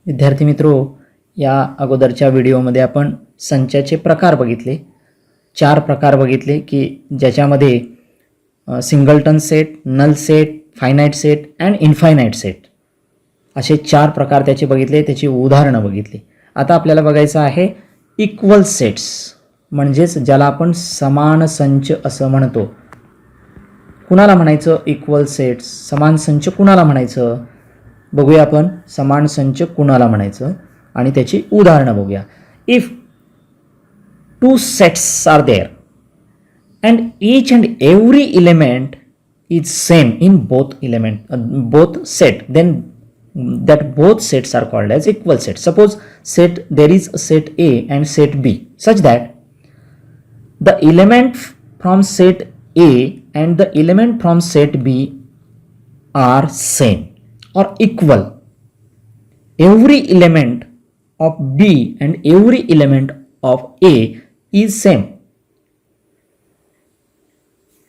विद्यार्थी मित्रो, या अगोदरच्या व्हिडिओमध्ये आपण संचाचे प्रकार बघितले. 4 प्रकार बघितले की ज्याच्यामध्ये singleton set, null set, finite set and infinite set असे 4 प्रकार त्याचे बघितले, त्याची उदाहरणं बघितली. आता आपल्याला बघायचं आहे इक्वल सेट्स, म्हणजेच ज्याला आपण समान संच असं म्हणतो. कुणाला म्हणायचं इक्वल सेट्स, समान संच कुणाला म्हणायचं बघूया आपण. समान संच कुणाला म्हणायचं आणि त्याची उदाहरणं बघूया. If 2 sets are there and each and every element is same in both set, then that both sets are called as equal sets. Suppose there is a set A and set B such that the element from set A and the element from set B are same or equal. Every element of B and every element of A is same.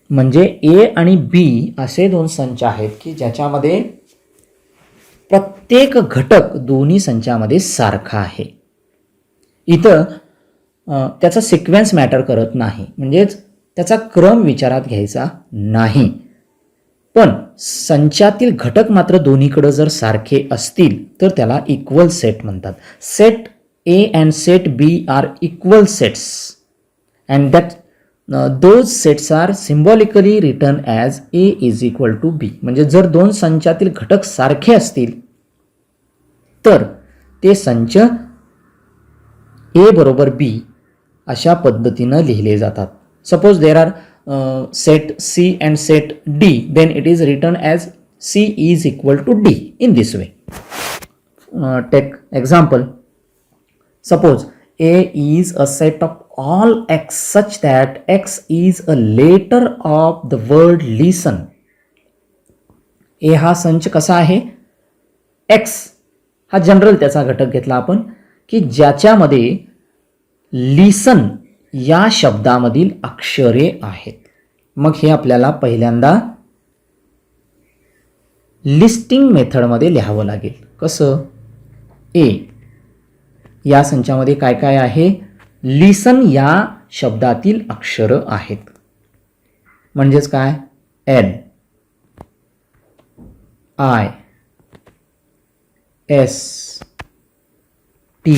म्हणजे ए आणि बी असे 2 संच आहेत की ज्याच्यामध्ये प्रत्येक घटक दोन्ही संचामध्ये सारखा आहे. इथं त्याचा सिक्वेन्स मॅटर करत नाही, म्हणजेच त्याचा क्रम विचारात घ्यायचा नाही. पण संचातील घटक मात्र दोन्हीकडे जर सारखे असतील तर त्याला इक्वल सेट म्हणतात. Set A and set B are equal sets and that those sets are symbolically written as A is equal to B. म्हणजे जर 2 संचातील घटक सारखे असतील तर ते संच A बरोबर B अशा पद्धतीनं लिहिले जातात. Suppose there are set C and set D, then it is written as C is equal to D in this way. Take example. Suppose A is a set of all x such that x is a letter of the word listen. A हा संच कसा आहे, x हा general त्याचा घटक घेतला आपण की ज्याच्यामध्ये लिसन या शब्दामधील अक्षरे आहेत. मग हे आपल्याला पहिल्यांदा लिस्टिंग मेथडमध्ये लिहावं लागेल. कसं, ए या संचामध्ये काय काय आहे, लिसन या शब्दातील अक्षर आहेत. म्हणजेच काय, L, I, S, T,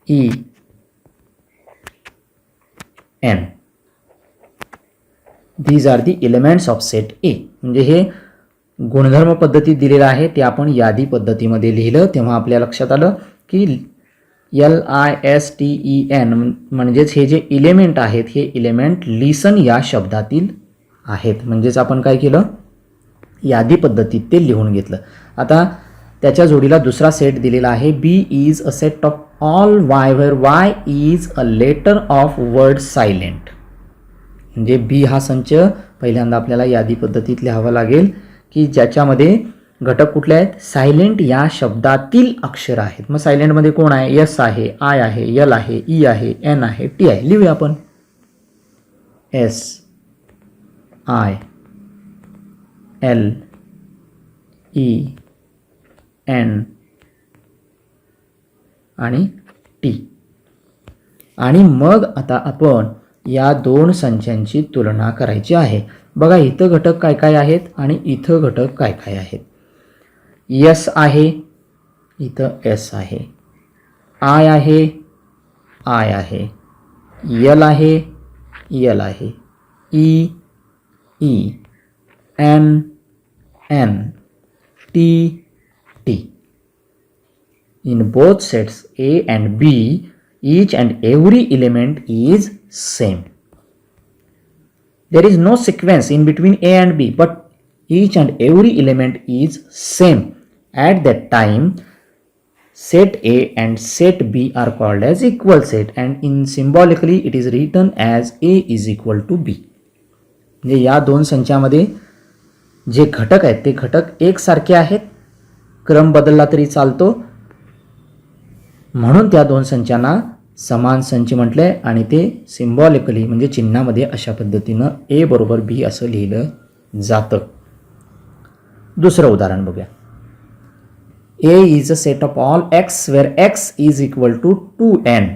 E, N. These are the elements of set A. म्हणजे हे गुणधर्म पद्धतीत दिलेलं आहे, ते आपण यादी पद्धतीमध्ये लिहिलं तेव्हा आपल्या लक्षात आलं की LISTEN म्हणजेच हे जे इलेमेंट आहेत हे इलेमेंट लिसन या शब्दातील आहेत. म्हणजेच आपण काय केलं, यादी पद्धतीत ते लिहून घेतलं. आता त्याच्या जोडीला दुसरा सेट दिलेला आहे. B is a set of all Y where Y is a letter of word silent. म्हणजे B हा संच पहिल्यांदा आपल्याला यादी पद्धतीत लिहावा लागेल की ज्याच्यामध्ये घटक कुठले आहेत, सायलेंट या शब्दातील अक्षर आहेत. मग सायलेंटमध्ये कोण आहे, एस आहे, आय आहे, एल आहे, ई आहे, एन आहे, टी आहे. लिहूया आपण. S, I, L, E, N आणि टी. आणि मग आता आपण या 2 संचांची तुलना करायची आहे. बघा इथं घटक काय काय आहेत आणि इथं घटक काय काय आहेत. एस आहे, इथं एस आहे, आय आहे, आय आहे, एल आहे, एल आहे, E, E, N, N, T, T. In both sets A and B, each and every element is same. There is no sequence in between A and B, but each and every element is same. At that time, set A and set B are called as equal set, and in symbolically it is written as A is equal to B. म्हणजे या 2 संचामध्ये जे घटक आहेत ते घटक एकसारखे आहेत, क्रम बदलला तरी चालतो. म्हणून त्या 2 संचांना समान संच म्हटले आणि ते सिम्बॉलिकली म्हणजे चिन्हामध्ये अशा पद्धतीनं A बरोबर B असं लिहिलं जातं. दुसरं उदाहरण बघूया. A is a set of all x where x is equal to 2n.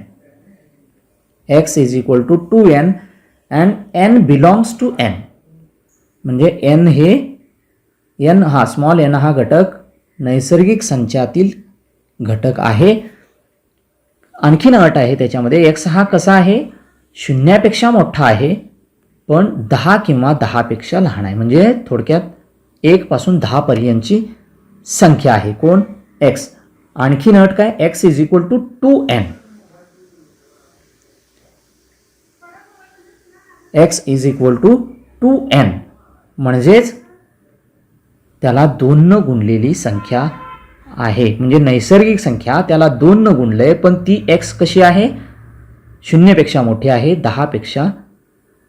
x is equal to 2n and n belongs to n. म्हणजे n हे n हा स्मॉल n हा घटक नैसर्गिक संचातील घटक आहे. आणखीन अट आहे त्याच्यामध्ये, x हा कसा आहे, शून्यापेक्षा मोठा आहे पण 10 किंवा 10 पेक्षा लहान आहे. म्हणजे थोडक्यात 1 पासून 10 पर्यंतची संख्या आहे कोण, x. आणखीन अट काय, x is equal to 2n. x is equal to 2n म्हणजेच त्याला 2 न गुणलेली संख्या आहे. म्हणजे नैसर्गिक संख्या त्याला 2 न गुणलंय पण ती x कशी आहे, 0 पेक्षा मोठी आहे,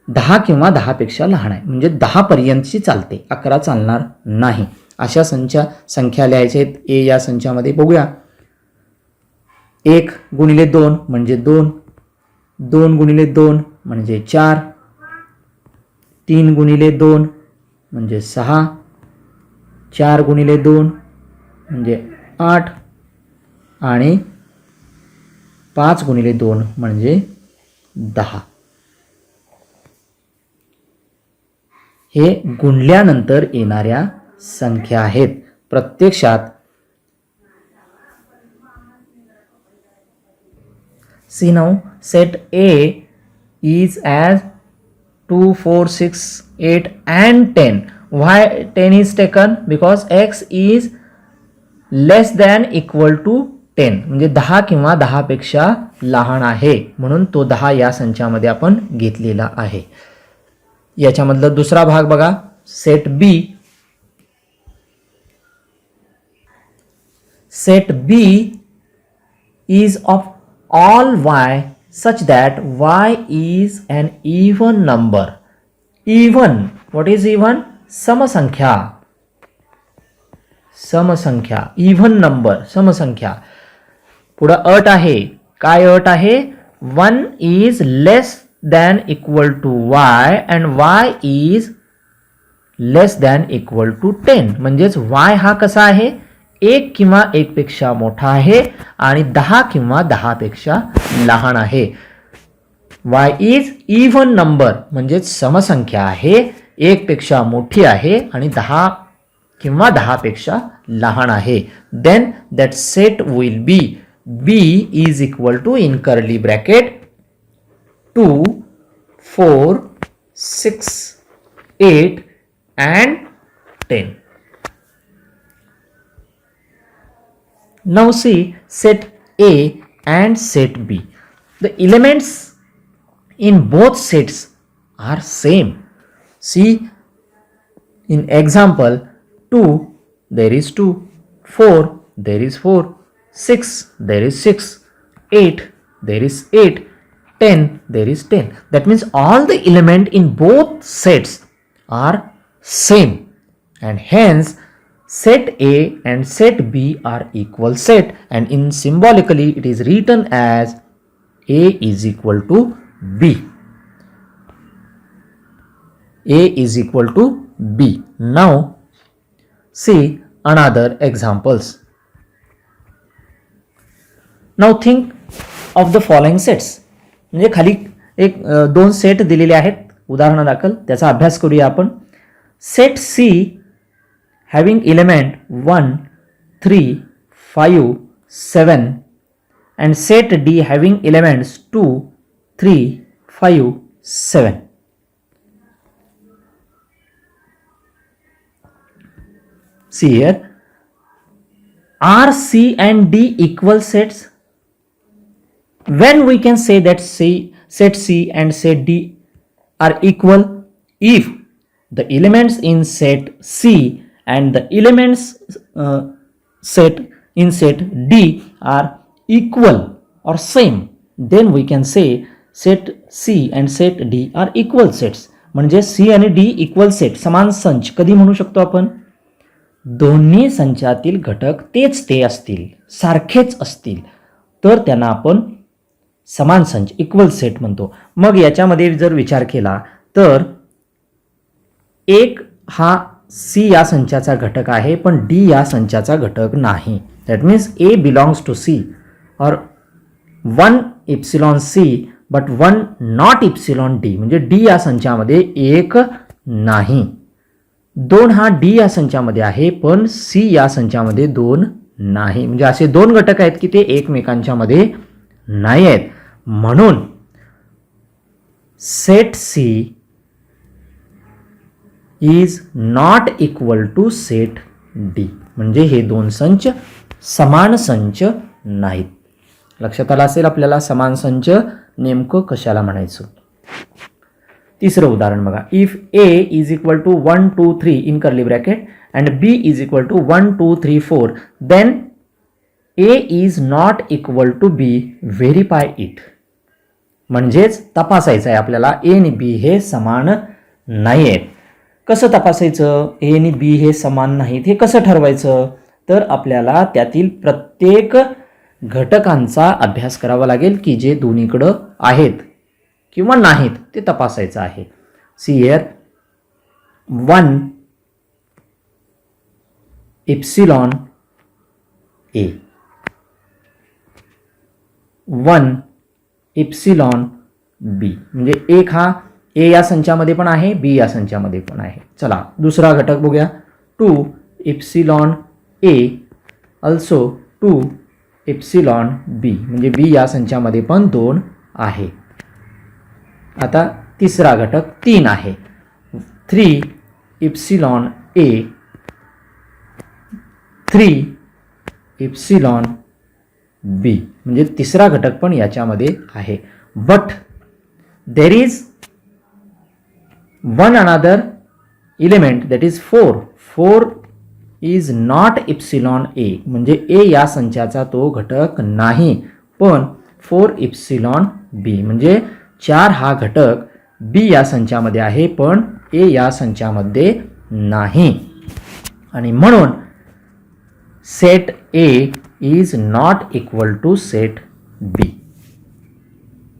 10 किंवा 10 पेक्षा लहान आहे. म्हणजे 10 पर्यंतची चालते, 11 चालणार नाही. अशा संख्या लिहायच्या आहेत ए या संचामध्ये. बघूया, 1 गुणिले 2 म्हणजे 2, 2 गुणिले 2 म्हणजे 4, 3 गुणिले 2 म्हणजे 6, 4 गुणिले 2 म्हणजे 8 आणि 5 गुणिले 2 म्हणजे 10. हे गुणल्यानंतर येणाऱ्या संख्या आहेत. प्रत्यक्षात see now set A is as 2, 4, 6, 8 and 10. Why 10 is taken? Because x is less than equal to 10. म्हणजे 10 किंवा 10 पेक्षा लहान आहे म्हणून तो 10 या संचामध्ये आपण घेतलेला आहे. याच्यामधला दुसरा भाग बघा, set B. Set B is of all y such that y is an even number. Even, what is even? समसंख्या. समसंख्या, even number, समसंख्या. पुढं अट आहे, काय अट आहे, 1 is less than equal to y and y is less than equal to 10. म्हणजेच y हा कसा आहे, 1 किंवा 1 पेक्षा मोठा आहे आणि 10 किंवा 10 पेक्षा लहान आहे. y is even number म्हणजेच समसंख्या आहे, 1 पेक्षा मोठी आहे आणि 10 किंवा 10 पेक्षा लहान आहे. Then that set will be b is equal to in curly bracket 2, 4, 6, 8 and 10. Now see set A and set B. The elements in both sets are same. See in example 2 there is 2, 4 there is 4, 6 there is 6, 8 there is 8, 10 there is 10. That means all the element in both sets are same and hence set A and set B are equal set, and in symbolically it is written as A is equal to B. A is equal to B. Now see another examples. Now think of the following sets. म्हणजे खाली एक 2 set दिलेले आहेत उदाहरणादाखल, त्याचा अभ्यास करूया आपण. Set C having element 1, 3, 5, 7 and set D having elements 2, 3, 5, 7. See here, are C and D equal sets? When we can say that set C and set D are equal? If the elements in set C and the elements set in set D are equal or same, then we can say set C and set D are equal sets. म्हणजे C आणि D equal set, समान संच कधी म्हणू शकतो आपण, दोन्ही संचातील घटक तेच ते असतील, सारखेच असतील तर त्यांना आपण समान संच इक्वल सेट म्हणतो. मग याच्यामध्ये जर विचार केला तर 1 हा सी या संचाचा घटक आहे पण डी या संचाचा घटक नाही. That means A belongs to C और 1 epsilon C but 1 not epsilon D, म्हणजे डी या संचामध्ये 1 नाही. 2 हा डी या संचामध्ये आहे पण सी या संचामध्ये 2 नाही. म्हणजे असे 2 घटक आहेत की ते एकमेकांच्या मध्ये नाही आहेत. म्हणून set C is not equal to set D, म्हणजे हे 2 संच समान संच नाहीत. लक्षात आलं असेल आपल्याला समान संच नेमकं कशाला म्हणायचं. तिसरं उदाहरण बघा. If A is equal to 1 2 3 in curly bracket and B is equal to 1 2 3 4 then A is not equal to B, verify it. म्हणजेच तपासायचं आहे आपल्याला ए आणि बी हे समान नाही आहेत. कसं तपासायचं? ए आणि बी हे समान नाहीत हे कसं ठरवायचं? तर आपल्याला त्यातील प्रत्येक घटकांचा अभ्यास करावा लागेल की जे दोन्हीकडं आहेत किंवा नाहीत ते तपासायचं आहे. See here 1 epsilon A, 1 epsilon B, म्हणजे एक हा ए या संचामध्ये पण आहे बी या संचामध्ये पण आहे. चला दुसरा घटक बघूया. 2 इप्सिलॉन ए अल्सो 2 इप्सिलॉन बी, म्हणजे बी या संचामध्ये पण 2 आहे. आता तिसरा घटक 3 आहे. 3 इप्सिलॉन ए 3 इप्सिलॉन बी, म्हणजे तिसरा घटक पण याच्यामध्ये आहे. But there is one another element that is 4. 4 is not epsilon A, म्हणजे ए या संचाचा तो घटक नाही पण 4 इप्सिलॉन बी, म्हणजे 4 हा घटक बी या संचामध्ये आहे पण ए या संचामध्ये नाही. आणि म्हणून set A is not equal to set B.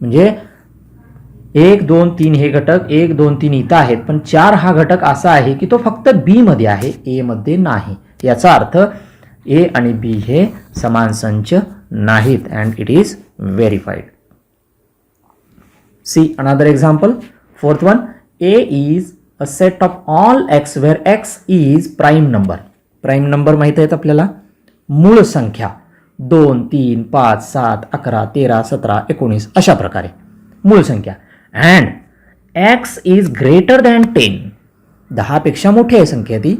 म्हणजे 1 2 3 हे घटक 1 2 3 इथं आहेत पण 4 हा घटक असा आहे की तो फक्त बी मध्ये आहे ए मध्ये नाही. याचा अर्थ ए आणि बी हे समान संच नाहीत and it is verified. See another example. 4th one. A is a set of all X where X is prime number. Prime number माहित आहेत आपल्याला, मूळ संख्या 2 3 5 7 11 13 17 19 अशा प्रकारे मूळ संख्या. And x is greater than 10, 10 पेक्षा मोठी आहे संख्या ती.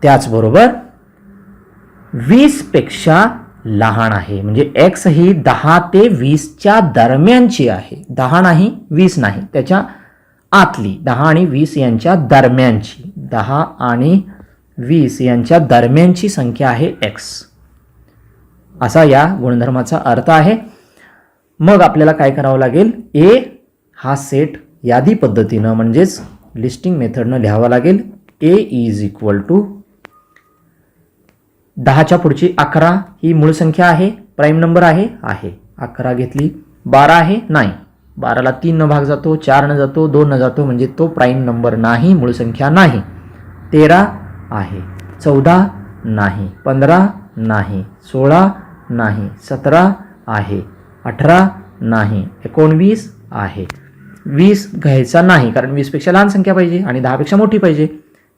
त्याचबरोबर 20 पेक्षा लहान आहे, म्हणजे एक्स ही 10 ते 20च्या दरम्यानची आहे. 10 नाही 20 नाही, त्याच्या आतली 10 आणि 20 यांच्या दरम्यानची, 10 आणि 20 यांच्या दरम्यानची संख्या आहे एक्स. असा या गुणधर्माचा अर्थ आहे. मग आपल्याला काय करावं लागेल? ए हा सेट यादी पद्धतीनं म्हणजेच लिस्टिंग मेथडनं लिहावा लागेल. ए इज इक्वल टू 10च्या पुढची 11 ही मूळ संख्या आहे, प्राईम नंबर आहे. 11 घेतली. 12 आहे नाही, 12ला 3 न भाग जातो, 4 न जातो, 2 न जातो, म्हणजे तो प्राईम नंबर नाही, मूळ संख्या नाही. 13 आहे, 14 नाही, 15 नाही, 16 नाही, 17 आहे, 18 नाही, 19 आहे. 20 घ्यायचा नाही कारण 20 पेक्षा लहान संख्या पाहिजे आणि 10 पेक्षा मोठी पाहिजे.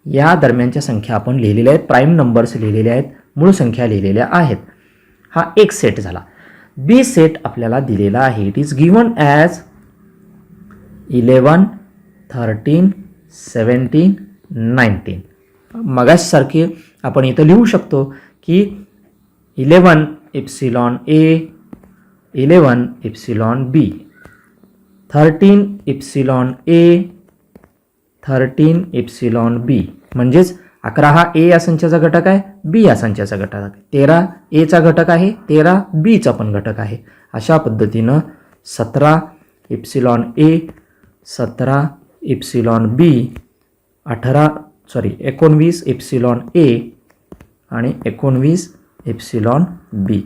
या दरम्यानच्या संख्या आपण लिहिलेल्या आहेत, प्राईम नंबर्स लिहिलेले आहेत, मूळ संख्या लिहिलेल्या आहेत. हा एक सेट झाला. बी सेट आपल्याला दिलेला आहे. It is given as 11 13 17 19. मगासारखे आपण इथं लिहू शकतो की 11 इप्सिलॉन ए, 11 इप्सिलॉन बी, 13 इप्सिलॉन ए, 13 इप्सिलॉन बी. म्हणजेच 11 हा ए या संचाचा घटक आहे, बी या संचाचा घटक आहे. 13 एचा घटक आहे, 13 बीचा पण घटक आहे. अशा पद्धतीनं 17 epsilon A, 17 epsilon B, 19 epsilon A आणि 19 epsilon B.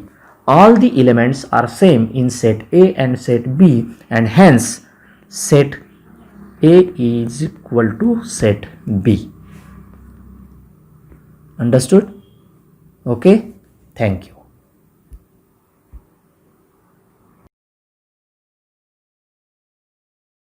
All the elements are same in set A and set B and hence set A is equal to set B. Understood? Okay, thank you.